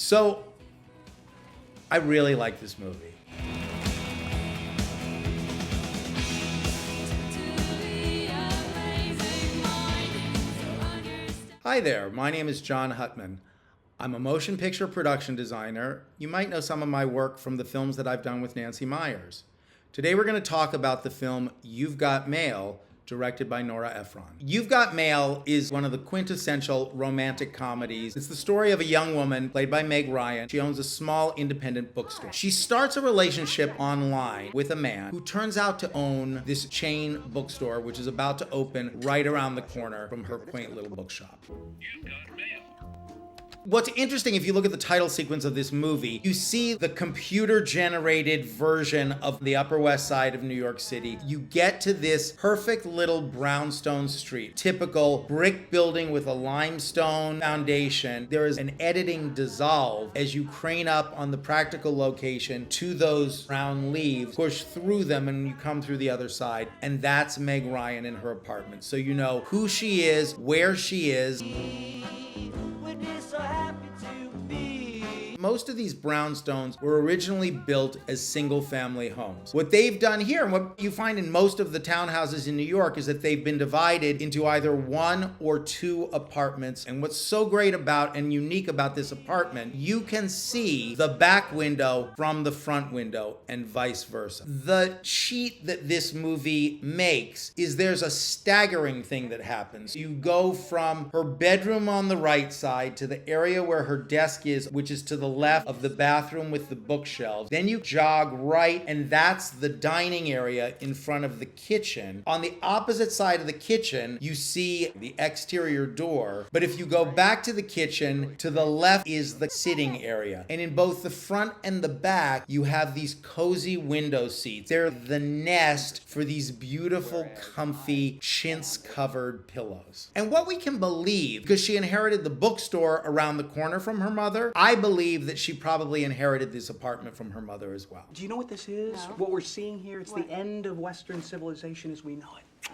So, I really like this movie. Hi there, my name is Jon Hutman. I'm a motion picture production designer. You might know some of my work from the films that I've done with Nancy Meyers. Today we're going to talk about the film You've Got Mail, directed by Nora Ephron. You've Got Mail is one of the quintessential romantic comedies. It's the story of a young woman played by Meg Ryan. She owns a small independent bookstore. She starts a relationship online with a man who turns out to own this chain bookstore, which is about to open right around the corner from her quaint little bookshop. You've got mail. What's interesting, if you look at the title sequence of this movie, you see the computer-generated version of the Upper West Side of New York City. You get to this perfect little brownstone street, typical brick building with a limestone foundation. There is an editing dissolve as you crane up on the practical location to those brown leaves, push through them, and you come through the other side. And that's Meg Ryan in her apartment. So you know who she is, where she is. Most of these brownstones were originally built as single-family homes. What they've done here, and what you find in most of the townhouses in New York, is that they've been divided into either one or two apartments. And what's so great about and unique about this apartment, you can see the back window from the front window and vice versa. The cheat that this movie makes is there's a staggering thing that happens. You go from her bedroom on the right side to the area where her desk is, which is to the left of the bathroom with the bookshelves. Then you jog right, and that's the dining area in front of the kitchen. On the opposite side of the kitchen, you see the exterior door. But if you go back to the kitchen, to the left is the sitting area. And in both the front and the back, you have these cozy window seats. They're the nest for these beautiful, comfy, chintz-covered pillows. And what we can believe, because she inherited the bookstore around the corner from her mother, I believe that she probably inherited this apartment from her mother as well. Do you know what this is? No. What we're seeing here? It's What? the end of Western civilization as we know it.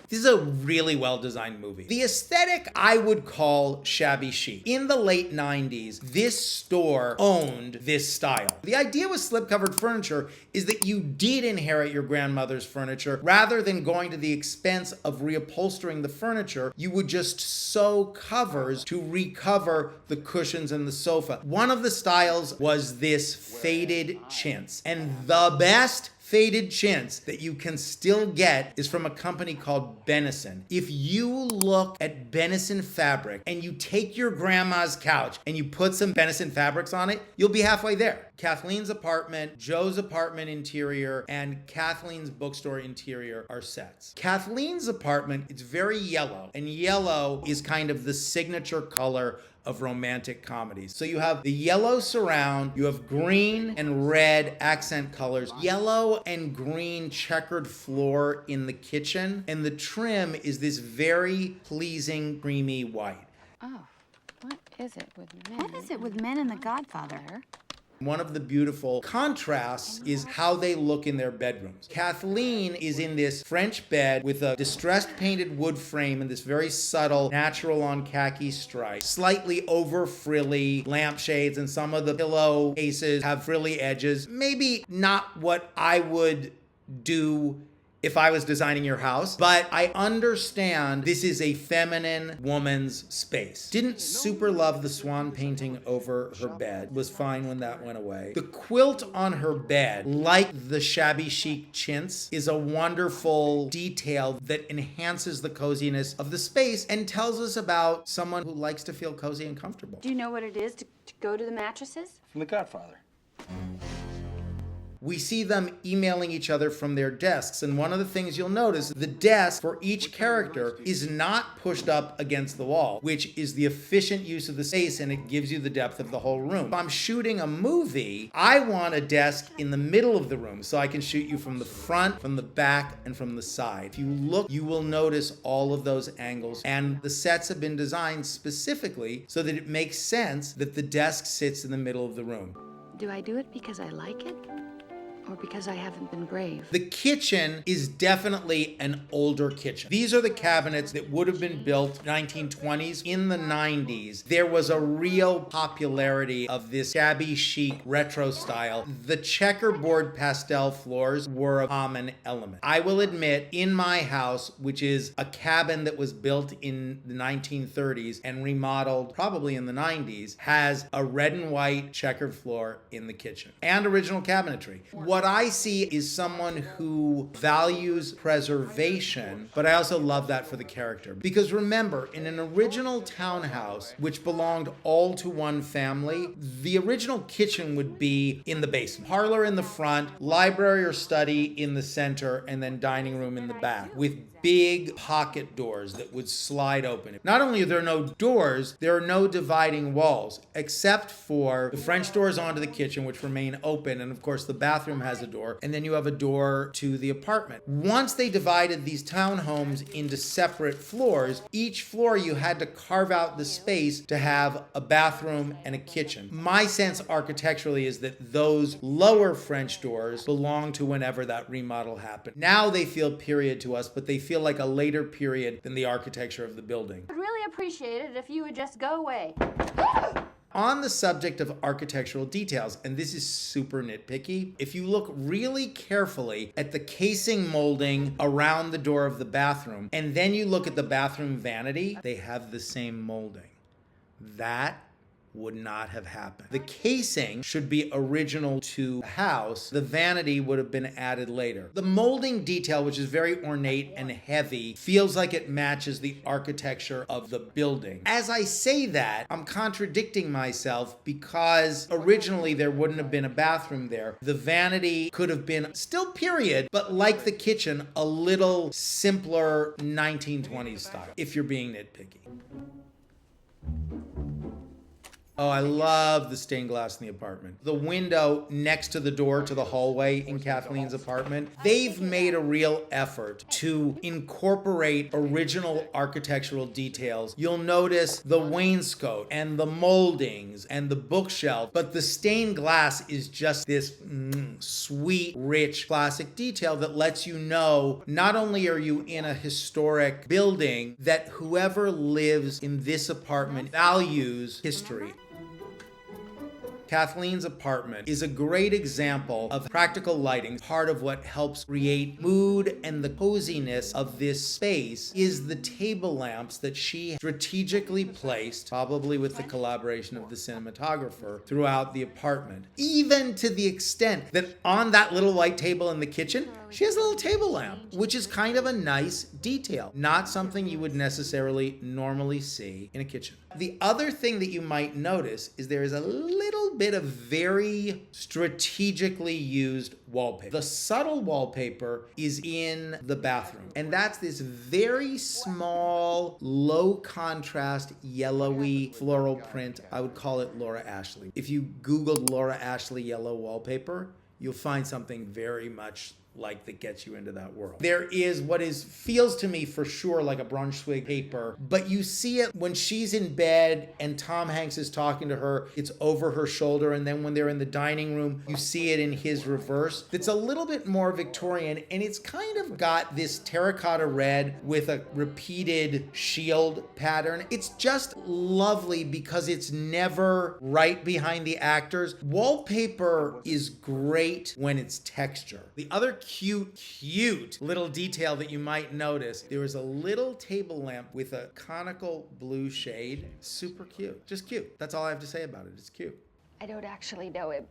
This is a really well-designed movie. The aesthetic I would call shabby chic. In the late 90s, this store owned this style. The idea with slip-covered furniture is that you did inherit your grandmother's furniture. Rather than going to the expense of reupholstering the furniture, you would just sew covers to recover the cushions and the sofa. One of the styles was this faded chintz. And the best faded chintz that you can still get is from a company called Benison. If you look at Benison fabric and you take your grandma's couch and you put some Benison fabrics on it, you'll be halfway there. Kathleen's apartment, Joe's apartment interior, and Kathleen's bookstore interior are sets. Kathleen's apartment, it's very yellow, and yellow is kind of the signature color of romantic comedies. So you have the yellow surround, you have green and red accent colors, yellow and green checkered floor in the kitchen, and the trim is this very pleasing creamy white. Oh, what is it with men? What is it with men and The Godfather? One of the beautiful contrasts is how they look in their bedrooms. Kathleen is in this French bed with a distressed painted wood frame and this very subtle natural on khaki stripe. Slightly over frilly lampshades, and some of the pillow cases have frilly edges. Maybe not what I would do if I was designing your house, but I understand this is a feminine woman's space. Didn't super love the swan painting over her bed. Was fine when that went away. The quilt on her bed, like the shabby chic chintz, is a wonderful detail that enhances the coziness of the space and tells us about someone who likes to feel cozy and comfortable. Do you know what it is to go to the mattresses? From The Godfather. We see them emailing each other from their desks, and one of the things you'll notice, the desk for each character is not pushed up against the wall, which is the efficient use of the space, and it gives you the depth of the whole room. If I'm shooting a movie, I want a desk in the middle of the room so I can shoot you from the front, from the back, and from the side. If you look, you will notice all of those angles, and the sets have been designed specifically so that it makes sense that the desk sits in the middle of the room. Do I do it because I like it? Or because I haven't been brave? The kitchen is definitely an older kitchen. These are the cabinets that would have been built 1920s. In the 90s, there was a real popularity of this shabby chic retro style. The checkerboard pastel floors were a common element. I will admit, in my house, which is a cabin that was built in the 1930s and remodeled probably in the 90s, has a red and white checkered floor in the kitchen and original cabinetry. What I see is someone who values preservation, but I also love that for the character. Because remember, in an original townhouse, which belonged all to one family, the original kitchen would be in the basement. Parlor in the front, library or study in the center, and then dining room in the back, with big pocket doors that would slide open. Not only are there no doors, there are no dividing walls, except for the French doors onto the kitchen, which remain open, and of course the bathroom has a door, and then you have a door to the apartment. Once they divided these townhomes into separate floors, each floor you had to carve out the space to have a bathroom and a kitchen. My sense architecturally is that those lower French doors belong to whenever that remodel happened. Now they feel period to us, but they feel like a later period than the architecture of the building. I'd really appreciate it if you would just go away. On the subject of architectural details, and this is super nitpicky, if you look really carefully at the casing molding around the door of the bathroom, and then you look at the bathroom vanity, they have the same molding. That would not have happened. The casing should be original to the house. The vanity would have been added later. The molding detail, which is very ornate and heavy, feels like it matches the architecture of the building. As I say that, I'm contradicting myself because originally there wouldn't have been a bathroom there. The vanity could have been still period, but like the kitchen, a little simpler 1920s style, if you're being nitpicky. Oh, I love the stained glass in the apartment. The window next to the door to the hallway in Kathleen's apartment, they've made a real effort to incorporate original architectural details. You'll notice the wainscot and the moldings and the bookshelf, but the stained glass is just this sweet, rich, classic detail that lets you know not only are you in a historic building, that whoever lives in this apartment values history. Kathleen's apartment is a great example of practical lighting. Part of what helps create mood and the coziness of this space is the table lamps that she strategically placed, probably with the collaboration of the cinematographer, throughout the apartment. Even to the extent that on that little white table in the kitchen, she has a little table lamp, which is kind of a nice detail. Not something you would necessarily normally see in a kitchen. The other thing that you might notice is there is a little bit of very strategically used wallpaper. The subtle wallpaper is in the bathroom, and that's this very small, low contrast, yellowy floral print. I would call it Laura Ashley. If you Googled Laura Ashley yellow wallpaper, you'll find something very much like that gets you into that world. There is what feels to me for sure like a Brunswick paper, but you see it when she's in bed and Tom Hanks is talking to her, it's over her shoulder, and then when they're in the dining room, you see it in his reverse. It's a little bit more Victorian, and it's kind of got this terracotta red with a repeated shield pattern. It's just lovely because it's never right behind the actors. Wallpaper is great when it's texture. The other cute little detail that you might notice, there was a little table lamp with a conical blue shade. Super cute. Just cute. That's all I have to say about it. It's cute. I don't actually know him.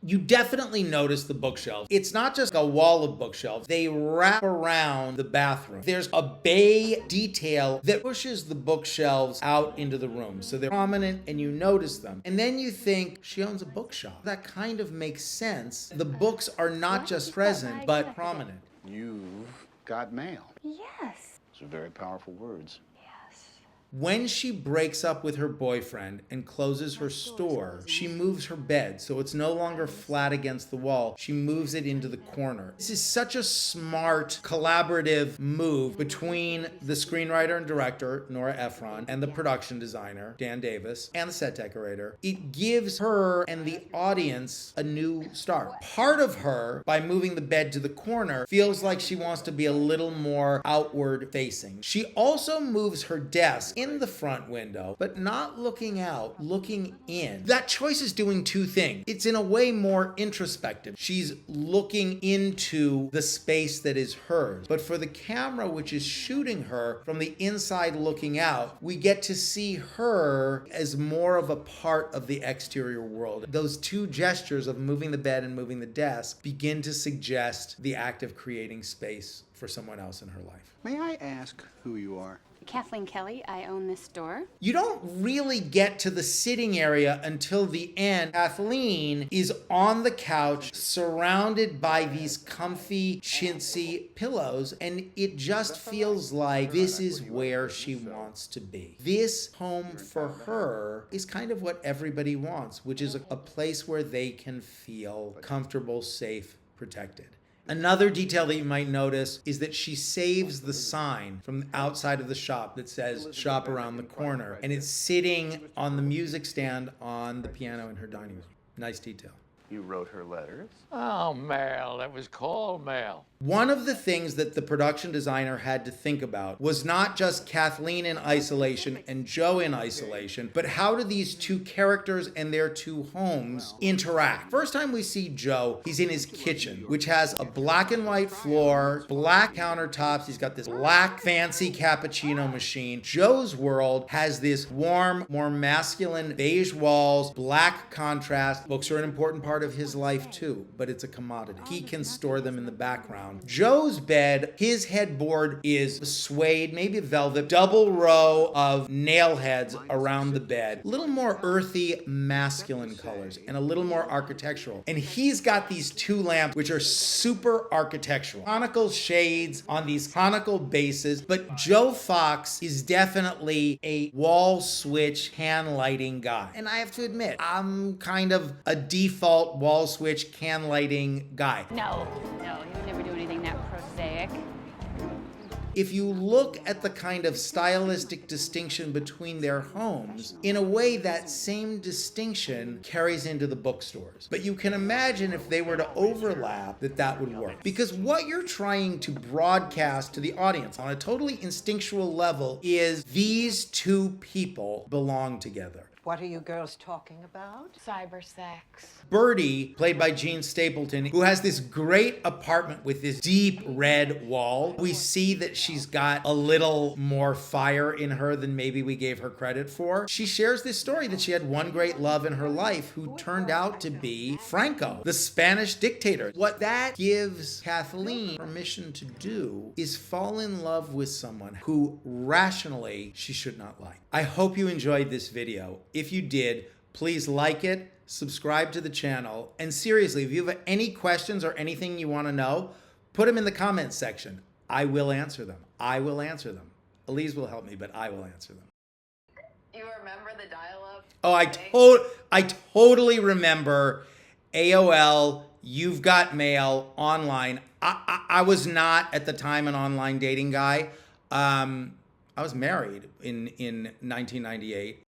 You definitely notice the bookshelves. It's not just a wall of bookshelves. They wrap around the bathroom. There's a bay detail that pushes the bookshelves out into the room. So they're prominent and you notice them. And then you think, she owns a bookshop. That kind of makes sense. The books are not just present, but prominent. You've got mail. Yes. Those are very powerful words. Yes. When she breaks up with her boyfriend and closes her store, she moves her bed so it's no longer flat against the wall. She moves it into the corner. This is such a smart collaborative move between the screenwriter and director, Nora Ephron, and the production designer, Dan Davis, and the set decorator. It gives her and the audience a new start. Part of her, by moving the bed to the corner, feels like she wants to be a little more outward facing. She also moves her desk in the front window, but not looking out, looking in. That choice is doing two things. It's in a way more introspective. She's looking into the space that is hers. But for the camera, which is shooting her from the inside looking out, we get to see her as more of a part of the exterior world. Those two gestures of moving the bed and moving the desk begin to suggest the act of creating space for someone else in her life. May I ask who you are? Kathleen Kelly, I own this store. You don't really get to the sitting area until the end. Kathleen is on the couch surrounded by these comfy, chintzy pillows, and it just feels like this is where she wants to be. This home for her is kind of what everybody wants, which is a place where they can feel comfortable, safe, protected. Another detail that you might notice is that she saves the sign from the outside of the shop that says shop around the corner, and it's sitting on the music stand on the piano in her dining room. Nice detail. You wrote her letters? Oh, mail. That was called mail. One of the things that the production designer had to think about was not just Kathleen in isolation and Joe in isolation, but how do these two characters and their two homes interact? First time we see Joe, he's in his kitchen, which has a black and white floor, black countertops. He's got this black fancy cappuccino machine. Joe's world has this warm, more masculine beige walls, black contrast. Books are an important part of his life too, but it's a commodity. He can store them in the background. Joe's bed, his headboard is suede, maybe velvet, double row of nail heads around the bed. A little more earthy, masculine colors and a little more architectural. And he's got these two lamps, which are super architectural. Conical shades on these conical bases, but Joe Fox is definitely a wall switch hand lighting guy. And I have to admit, I'm kind of a default wall switch can lighting guy. No, he would never do anything that prosaic. If you look at the kind of stylistic distinction between their homes, in a way that same distinction carries into the bookstores. But you can imagine if they were to overlap that would work. Because what you're trying to broadcast to the audience on a totally instinctual level is these two people belong together. What are you girls talking about? Cyber sex. Birdie, played by Jean Stapleton, who has this great apartment with this deep red wall. We see that she's got a little more fire in her than maybe we gave her credit for. She shares this story that she had one great love in her life who turned out to be Franco, the Spanish dictator. What that gives Kathleen permission to do is fall in love with someone who rationally she should not like. I hope you enjoyed this video. If you did, please like it, subscribe to the channel, and seriously, if you have any questions or anything you want to know, put them in the comments section. I will answer them. I will answer them. Elise will help me, but I will answer them. You remember the dial-up? Oh, I totally remember AOL, You've Got Mail, online. I was not at the time an online dating guy. I was married in 1998.